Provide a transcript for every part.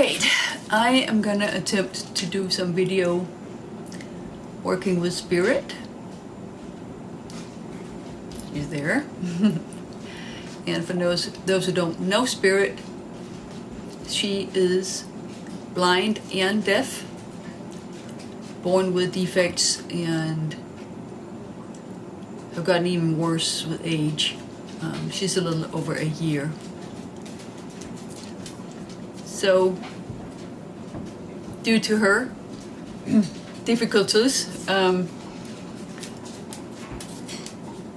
Alright, I am gonna attempt to do some video working with Spirit. She's there. And for those who don't know Spirit, she is blind and deaf, born with defects, and have gotten even worse with age. She's a little over a year. So, due to her difficulties,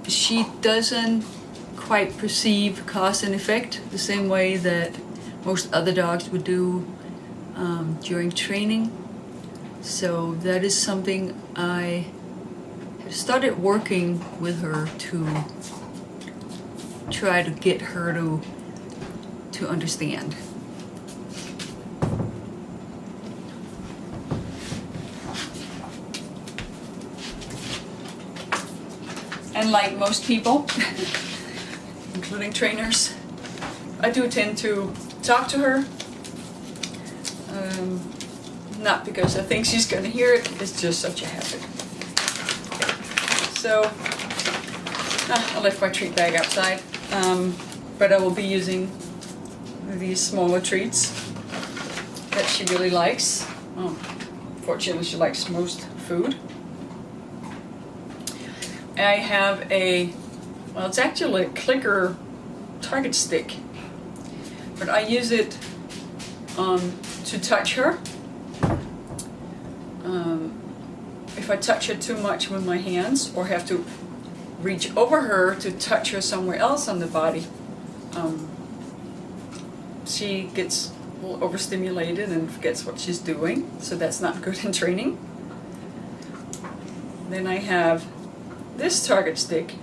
she doesn't quite perceive cause and effect the same way that most other dogs would do during training. So that is something I have started working with her to try to get her to understand. And like most people, including trainers, I do tend to talk to her. Not because I think she's going to hear it, it's just such a habit. Okay. So, I left my treat bag outside, but I will be using these smaller treats that she really likes. Fortunately, she likes most food. I have well, it's actually a clicker target stick, but I use it to touch her. If I touch her too much with my hands or have to reach over her to touch her somewhere else on the body, she gets a little overstimulated and forgets what she's doing, so that's not good in training. Then I have this target stick,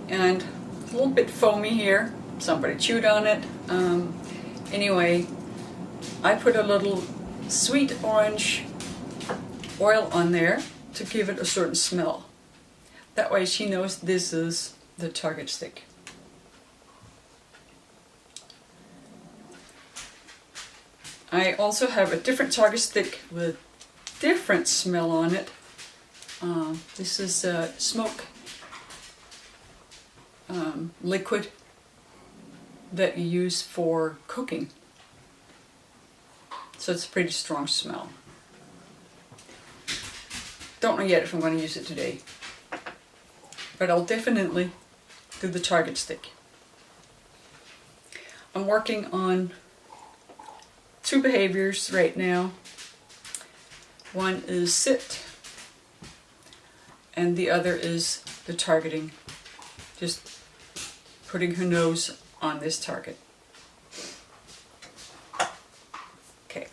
and it's a little bit foamy here. Somebody chewed on it. Anyway, I put a little sweet orange oil on there to give it a certain smell. That way she knows this is the target stick. I also have a different target stick with different smell on it. This is smoke liquid that you use for cooking. So it's a pretty strong smell. Don't know yet if I'm going to use it today, but I'll definitely do the target stick. I'm working on 2 behaviors right now. One is sit, and the other is the targeting, just putting her nose on this target. Okay.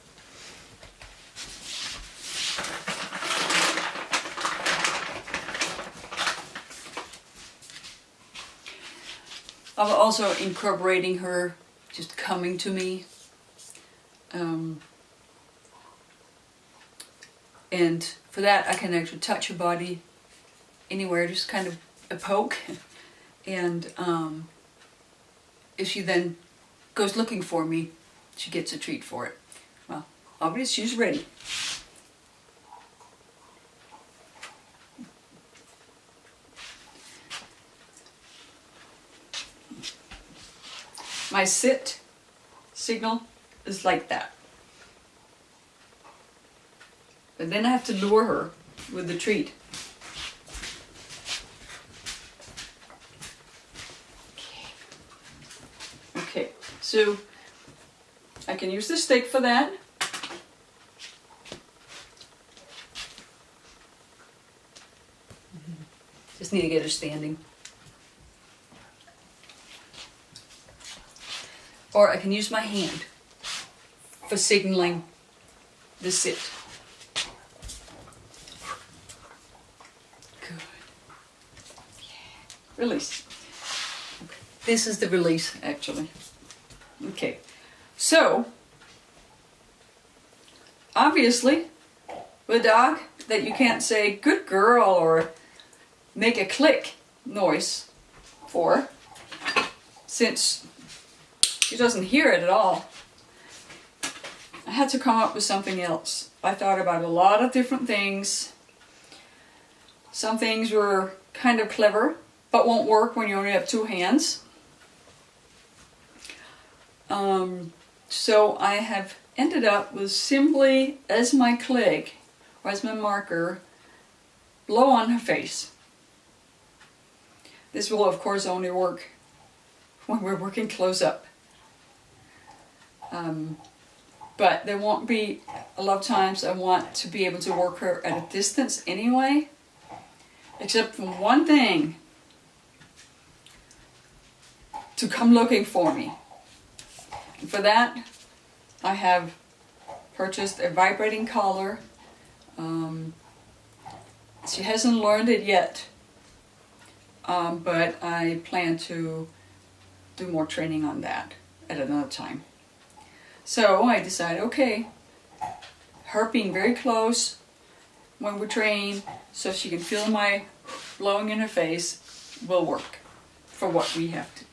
I'm also incorporating her just coming to me. And for that I can actually touch her body anywhere, just kind of a poke. And if she then goes looking for me, she gets a treat for it. Well, obviously she's ready. My sit signal is like that. But then I have to lure her with the treat. Okay, so I can use the stick for that. Just need to get her standing. Or I can use my hand for signaling the sit. Good. Yeah. Release. This is the release, actually. Okay. So, obviously, with a dog that you can't say good girl or make a click noise for, since she doesn't hear it at all, I had to come up with something else. I thought about a lot of different things. Some things were kind of clever, but won't work when you only have two hands. So I have ended up with simply, as my click, or as my marker, blow on her face. This will of course only work when we're working close up. But there won't be a lot of times I want to be able to work her at a distance anyway, except for one thing, to come looking for me. And for that, I have purchased a vibrating collar. She hasn't learned it yet, but I plan to do more training on that at another time. So I decided, okay, her being very close when we train, so she can feel my blowing in her face, will work for what we have to.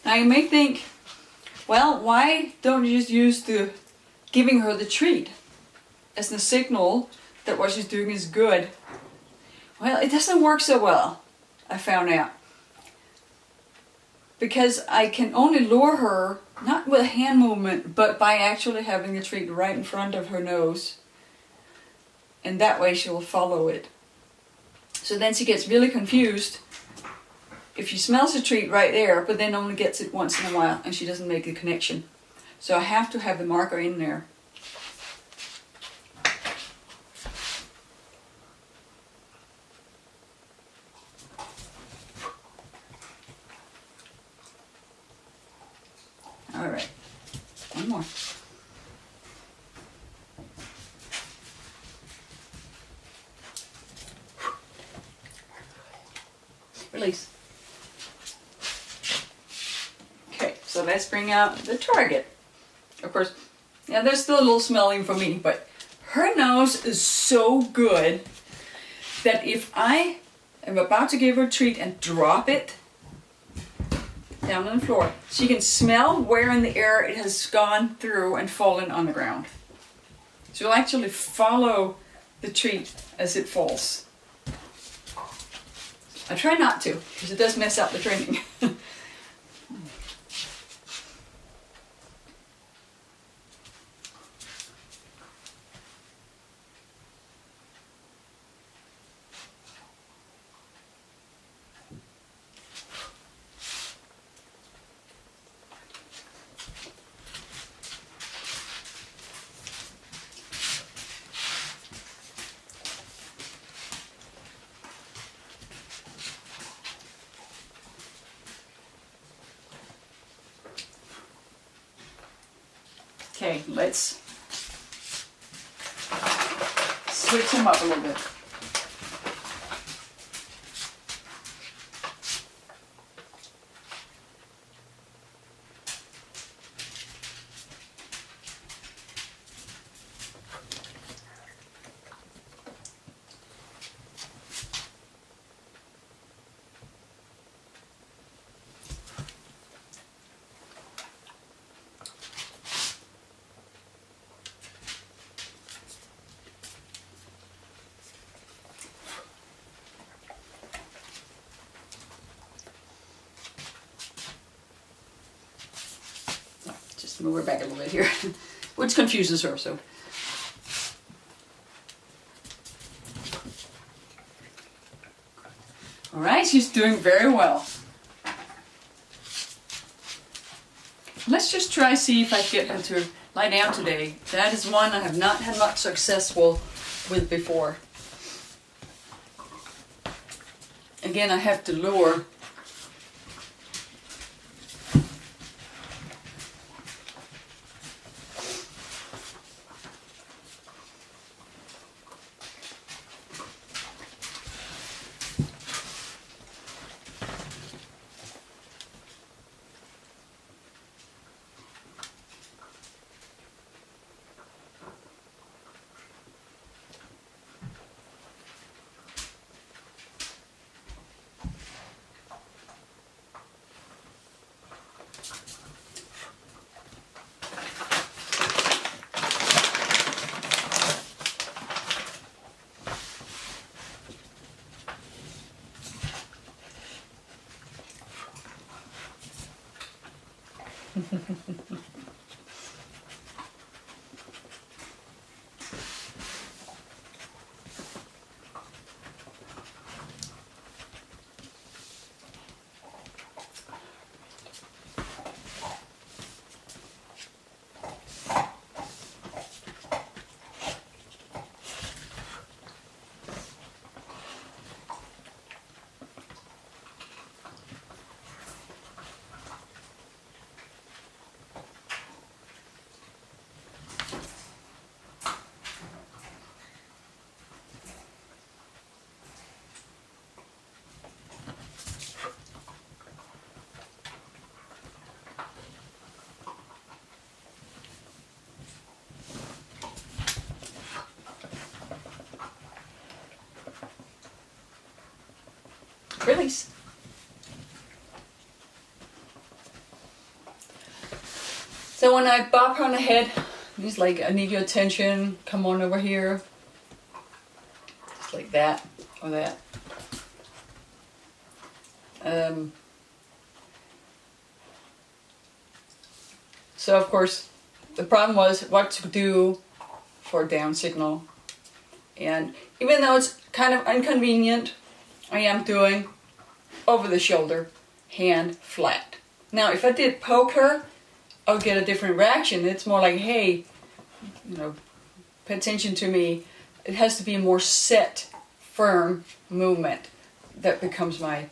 Now you may think, well, why don't you just use the giving her the treat as the signal that what she's doing is good? Well, it doesn't work so well, I found out. Because I can only lure her, not with a hand movement, but by actually having the treat right in front of her nose. And that way she will follow it. So then she gets really confused if she smells the treat right there, but then only gets it once in a while and she doesn't make the connection. So I have to have the marker in there. All right, one more. Release. Okay, so let's bring out the target. Of course, yeah, there's still a little smelling for me, but her nose is so good that if I am about to give her a treat and drop it down on the floor, she can smell where in the air it has gone through and fallen on the ground. She'll actually follow the treat as it falls. I try not to, because it does mess up the training. Okay, let's switch them up a little bit. move her back a little bit here, which confuses her, so. All right, she's doing very well. Let's just try see if I get her to lie down today. That is one I have not had much successful with before. Again, I have to lure. Release. So when I bop her on the head, he's like, I need your attention, come on over here. Just like that, or that. So of course, the problem was what to do for a down signal. And even though it's kind of inconvenient, I am doing over the shoulder, hand flat. Now if I did poke her, I'll get a different reaction. It's more like, hey, you know, pay attention to me. It has to be a more set, firm movement that becomes my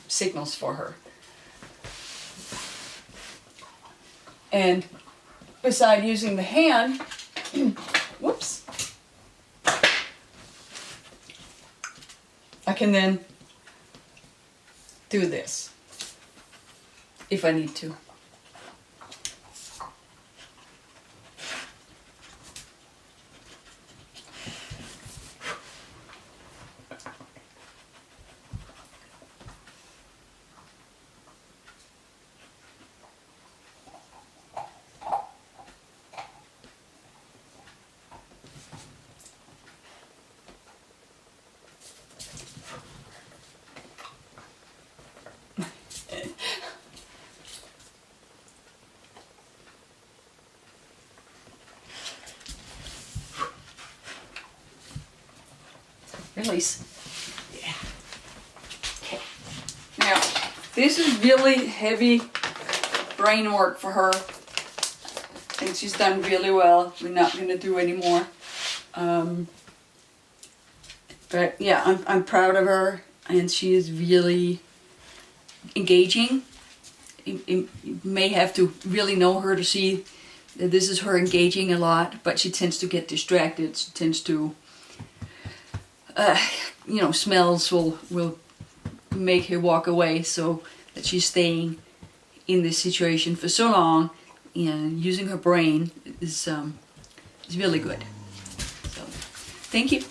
signals for her. And beside using the hand, whoops, I can then do this if I need to. Release. Yeah. Okay. Now, this is really heavy brain work for her. And she's done really well. We're not going to do any more. But yeah, I'm proud of her. And she is really engaging. You may have to really know her to see that this is her engaging a lot. But she tends to get distracted. She tends to... you know, smells will make her walk away, so that she's staying in this situation for so long and using her brain is really good. So, thank you.